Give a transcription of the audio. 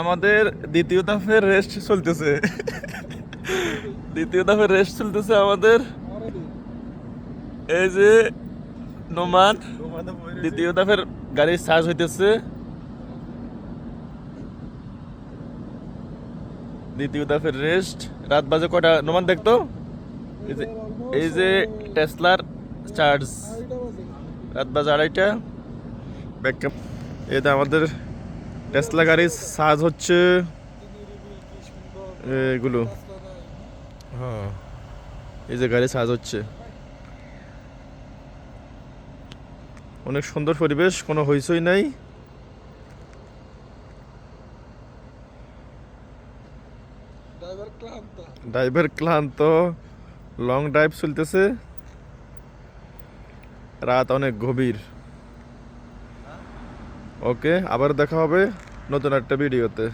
আমাদের দ্বিতীয় দফের রেস্ট চলতেছে। দ্বিতীয় দফের রেস্ট চলতেছে আমাদের। এই যে নোমান দ্বিতীয় দফের গাড়ির চার্জ হইতেছে। দ্বিতীয় দফের রেস্ট। রাত বাজে কটা নোমান দেখতো? এই যে টেসলার চার্জ রাত বাজে 2:30। ব্যাকআপ এটা আমাদের টেসলা গাড়ির চার্জ হচ্ছে এগুলো। হ্যাঁ, এই যে গাড়ি চার্জ হচ্ছে। অনেক সুন্দর পরিবেশ, কোনো হইচই নাই। ড্রাইভার ক্লান্ত, লং ড্রাইভ চলতেছে, রাত অনেক গভীর। ওকে, আবার দেখা হবে নতুন একটা ভিডিওতে।